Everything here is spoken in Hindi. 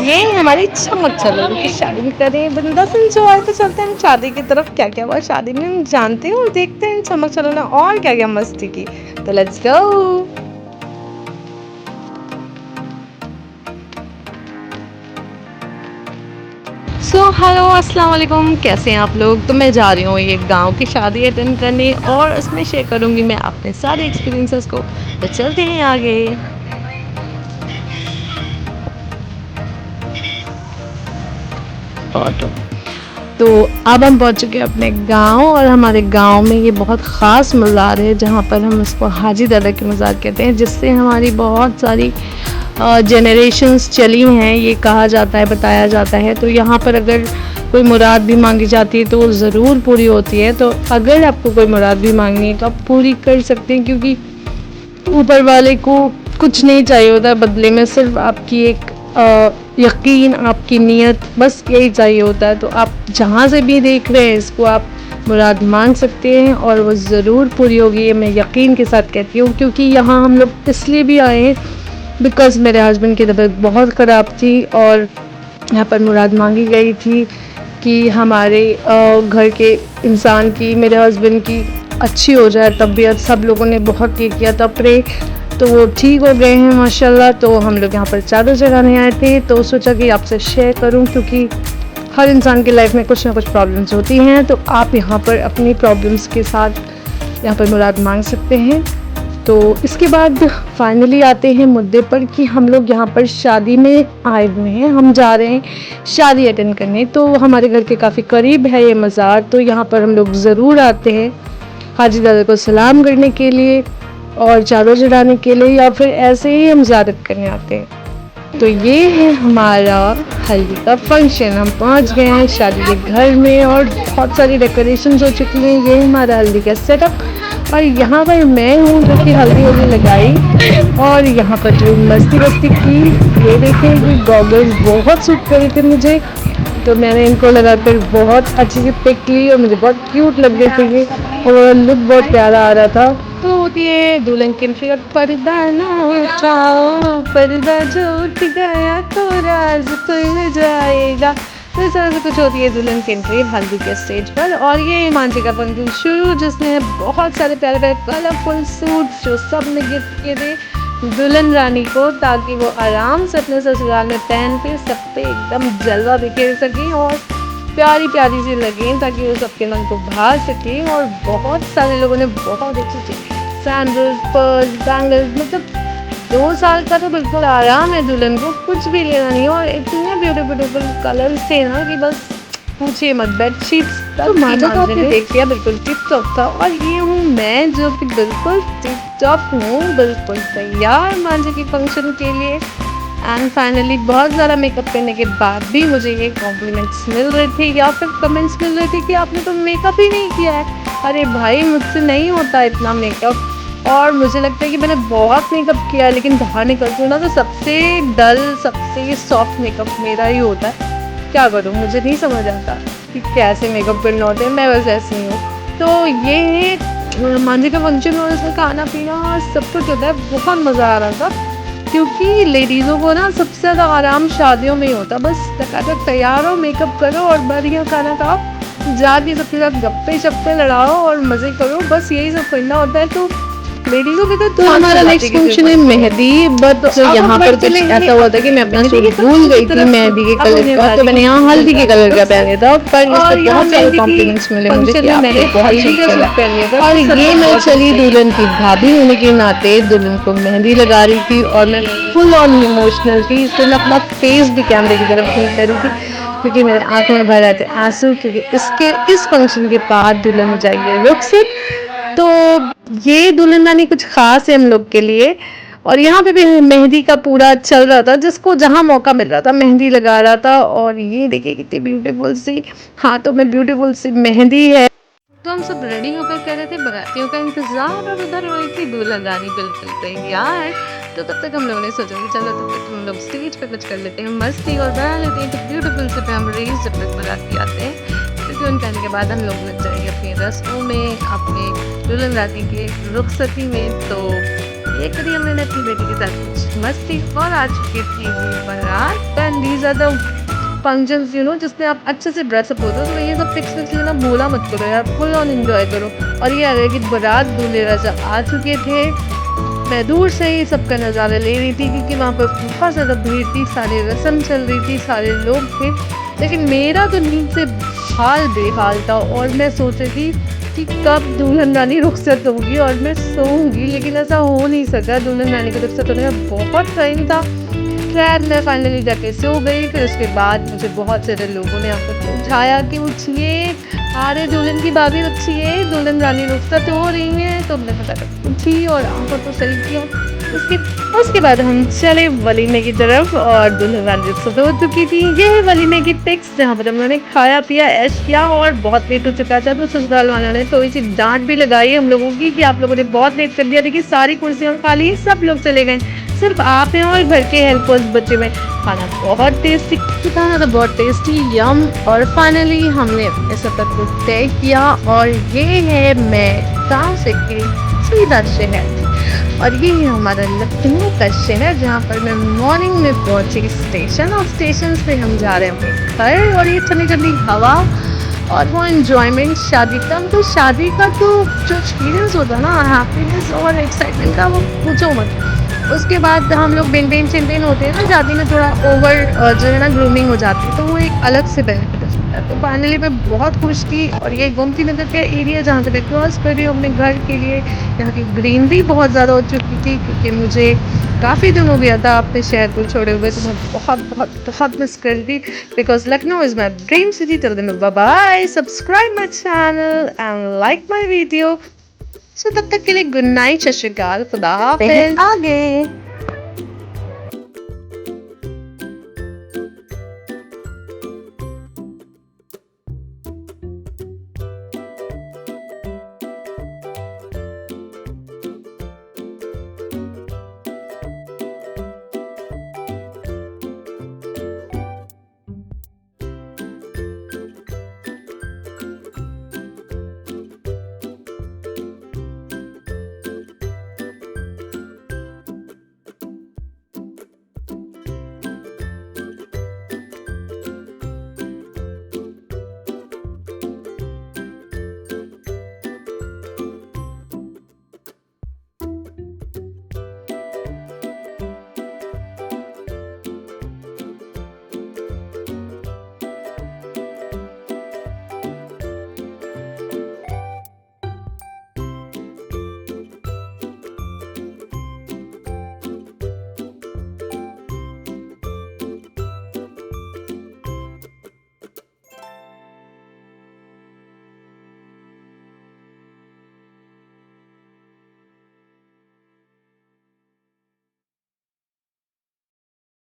ये हमारी चमक चलो की शादी भी करें बिंदास एंजॉय। तो चलते हैं हम शादी की तरफ। क्या क्या हुआ शादी में हम जानते हैं और देखते हैं चमक चलो ने और क्या क्या मस्ती की। तो लेट्स गो। सो हेलो अस्सलाम वालेकुम, कैसे हैं आप लोग। तो मैं जा रही हूँ एक गांव की शादी अटेंड करने और उसमें शेयर करूँगी मैं अपने सारे एक्सपीरियंसेस को। तो चलते हैं आगे। ऑटो। तो अब हम पहुंच चुके हैं अपने गांव और हमारे गांव में ये बहुत ख़ास मज़ार है जहाँ पर हम इसको हाजी दादा की मज़ार कहते हैं, जिससे हमारी बहुत सारी जनरेशन्स चली हैं। ये कहा जाता है, बताया जाता है। तो यहाँ पर अगर कोई मुराद भी मांगी जाती है तो वो ज़रूर पूरी होती है। तो अगर आपको कोई मुराद भी मांगनी है तो आप पूरी कर सकते हैं, क्योंकि ऊपर वाले को कुछ नहीं चाहिए होता बदले में, सिर्फ आपकी एक यकीन, आपकी नीयत, बस यही चाहिए होता है। तो आप जहाँ से भी देख रहे हैं इसको आप मुराद मांग सकते हैं और वो ज़रूर पूरी होगी। ये मैं यकीन के साथ कहती हूँ, क्योंकि यहाँ हम लोग इसलिए भी आए हैं बिकॉज़ मेरे हस्बैंड की तबीयत बहुत ख़राब थी और यहाँ पर मुराद मांगी गई थी कि हमारे घर के इंसान की, मेरे हस्बैंड की अच्छी हो जाए तबीयत। सब लोगों ने बहुत ये किया था प्रे, तो वो ठीक हो गए हैं माशाल्लाह। तो हम लोग यहाँ पर चादर चढ़ाने आए थे, तो सोचा कि आपसे शेयर करूँ, क्योंकि हर इंसान की लाइफ में कुछ ना कुछ प्रॉब्लम्स होती हैं। तो आप यहाँ पर अपनी प्रॉब्लम्स के साथ यहाँ पर मुराद मांग सकते हैं। तो इसके बाद फाइनली आते हैं मुद्दे पर कि हम लोग यहाँ पर शादी में आए हुए हैं, हम जा रहे हैं शादी अटेंड करने। तो हमारे घर के काफ़ी करीब है ये मज़ार, तो यहाँ पर हम लोग ज़रूर आते हैं हाजी दादा को सलाम करने के लिए और चादर चढ़ाने के लिए, या फिर ऐसे ही हम ज़ियारत करने आते हैं। तो ये है हमारा हल्दी का फंक्शन। हम पहुंच गए हैं शादी के घर में और बहुत सारी डेकोरेशन हो चुकी हैं। ये हमारा हल्दी का सेटअप और यहाँ पर मैं हूँ जो कि हल्दी वल्दी लगाई और यहाँ पर जो मस्ती वस्ती की। ये देखें कि गॉगल्स बहुत सूट कर रहे थे मुझे, तो मैंने इनको लगाकर बहुत अच्छी सी पिक ली और मुझे बहुत क्यूट लग रही थी ये और लुक बहुत प्यारा आ रहा था। तो होती है दुल्हन की एंट्री और पर्दा ना उठाओ, पर्दा जो उठ गया तो राज खुल जाएगा। तो इस तरह से कुछ होती है दुल्हन की एंट्री हल्दी के स्टेज पर। और ये मांझे का फंक्शन शुरू, जिसमें बहुत सारे प्यारे प्यारे कलरफुल सूट जो सब ने गिफ्ट किए थे दुल्हन रानी को, ताकि वो आराम से अपने ससुराल में पहन के सब पे एकदम जलवा बिखेर सकें और प्यारी प्यारी सी लगें, ताकि वो सबके मन को भा सके। और बहुत सारे लोगों ने बहुत अच्छी सैंडल्स, पर्स, बैंगल्स, मतलब 2 साल का तो बिल्कुल आराम है दुल्हन को, कुछ भी लेना नहीं। और इतने ब्यूटीफुल कलर्स थे ना कि बस पूछिए मत। बेडशीट्स तो माजा का आपने देख लिया, बिल्कुल टिप टॉप था। और ये हूँ मैं जो कि बिल्कुल टिप टॉप हूँ, बिल्कुल तैयार मांझे की फंक्शन के लिए। एंड फाइनली बहुत ज़्यादा मेकअप करने के बाद भी मुझे ये कॉम्प्लीमेंट्स मिल रहे थे या फिर कमेंट्स मिल रहे थे कि आपने तो मेकअप ही नहीं किया है। अरे भाई, मुझसे नहीं होता इतना मेकअप और मुझे लगता है कि मैंने बहुत मेकअप किया है, लेकिन बाहर निकलती हूँ ना तो सबसे डल, सबसे सॉफ्ट मेकअप मेरा ही होता है। क्या करूँ, मुझे नहीं समझ आता कि कैसे मेकअप करना होता है, मैं बस ऐसी हूँ। तो ये मांझे का फंक्शन और इसमें खाना पीना सब कुछ होता है, बहुत मज़ा आ रहा था। क्योंकि लेडीज़ों को ना सबसे ज़्यादा आराम शादियों में ही होता, बस टकाटक तैयार हो, मेकअप करो और बढ़िया खाना खाओ, जाके सबके साथ गप्पे शप्पे लड़ाओ और मज़े करो, बस यही सब करना होता है। तो लेडीज़ों के तो हमारा नेक्स्ट फंक्शन है मेहंदी। बट यहाँ पर कुछ ऐसा हुआ था कि मैं अपना सूट भूल गई थी मेहंदी के कलर का, तो मैंने यहाँ हल्दी के कलर का पहना था। पर इससे बहुत सारे कॉम्प्लीमेंट्स मिले मुझे कि आपने बहुत अच्छा लगा। और ये मैं चली दुल्हन की भाभी होने के नाते दुल्हन को मेहंदी लगा रही थी और मैं फुल ऑन इमोशनल थी। इससे मैं अपना फेस भी कैमरे की तरफ नहीं कर रही थी, क्योंकि मेरे आंखों में भर रहे थे आंसू, क्योंकि इस फंक्शन के बाद दुल्हन हो जाएगी रुखसत। तो ये दुल्हन रानी कुछ खास है हम लोग के लिए। और यहाँ पे भी मेहंदी का पूरा चल रहा था, जिसको जहाँ मौका मिल रहा था मेहंदी लगा रहा था। और ये देखिए कितनी ब्यूटीफुल सी हाथों में ब्यूटीफुल सी मेहंदी है। तो हम सब रेडी होकर कर रहे थे बारातियों का इंतजार और उधर हुई थी दुल्हन रानी बिल्कुल तैयार। तो तब तक हम लोगों ने सोचा कि चलो तब तक हम लोग स्टेज पे कुछ कर लेते हैं मस्ती और बना लेते हैं तो ब्यूटीफुल से मेमोरीज जब तक बाराती आते हैं। क्योंकि उनके आने के बाद हम लोग लग जाएंगे अपनी रस्मों में, अपने दुल्हन रानी के रुखसती में। तो ये करी हमने अपनी बेटी के साथ कुछ मस्ती और आ चुकी थी ये बारात and these are the functions जिसमें आप अच्छे से ड्रेसअप होते हो। तो ये सब पिक्स के लिए ना भूला मत करो यार, फुल ऑन एंजॉय करो। और ये आ गया कि बारात दूल्हे राजा आ चुके थे। मैं दूर से ही सबका नज़ारा ले रही थी क्योंकि वहाँ पर बहुत ज़्यादा भीड़ थी, सारी रस्म चल रही थी, सारे लोग थे। लेकिन मेरा तो नींद से हाल बेहाल था और मैं सोच रही थी कि कब दुल्हन रानी रुखसत होगी और मैं सोऊंगी, लेकिन ऐसा हो नहीं सका। दुल्हन रानी की रुखसत होने का बहुत टाइम था। खैर मैं फाइनली जाके सो गई। फिर उसके बाद मुझे बहुत सारे लोगों ने आकर उठाया कि उठिए, अरे दुल्हन की भाभी उठिए, दुल्हन रानी रुखसत हो रही है। तो मैंने फटाफट उठी और आंखों को सही किया। उसके बाद हम चले वलीमे की तरफ और दुल्हन रानी रुखसत हो चुकी थी। ये है वलीमे की पिक्स जहाँ पर हमने खाया पिया ऐश किया और बहुत लेट हो चुका था। तो ससुराल वालों ने थोड़ी सी डांट भी लगाई हम लोगों की कि आप लोगों ने बहुत लेट कर दिया। देखिए सारी कुर्सियाँ खाली, सब लोग चले गए, सिर्फ आप हैं और घर के हेल्पर्स बच्चे में। खाना बहुत टेस्टी, खाना तो बहुत टेस्टी, यम। और फाइनली हमने अपने सफ़र को तय किया और ये है मैं गाँव से के सीधा शहर और ये है हमारा लखनऊ का शहर जहाँ पर मैं मॉर्निंग में पहुँची स्टेशन और स्टेशन से हम जा रहे हैं अपने घर। और ये ठंडी ठंडी हवा और वो एंजॉयमेंट शादी का, तो शादी का तो जो एक्सपीरियंस होता है ना, हैप्पीनेस और एक्साइटमेंट का, वो पूछो मत। उसके बाद हम लोग बेन चिंतेन होते हैं ना, शादी में थोड़ा ओवर जो है ना ग्रूमिंग हो जाती है, तो वो एक अलग से बेनिफिट है। तो फाइनली मैं बहुत खुश थी। और ये गोमती नगर का एरिया जहाँ से मैं क्रॉस कर रही हूँ अपने घर के लिए, यहाँ की ग्रीनरी बहुत ज़्यादा हो चुकी थी क्योंकि मुझे काफ़ी दिन हो गया था अपने शहर को छोड़े हुए। तो मैं बहुत बहुत बहुत मिस कर रही थी because Lucknow is my dream city. Till then bye bye, subscribe my channel and like my video. So तब तक के लिए गुड नाइट, सत श्री अकाल, खुदा हाफिज़। आगे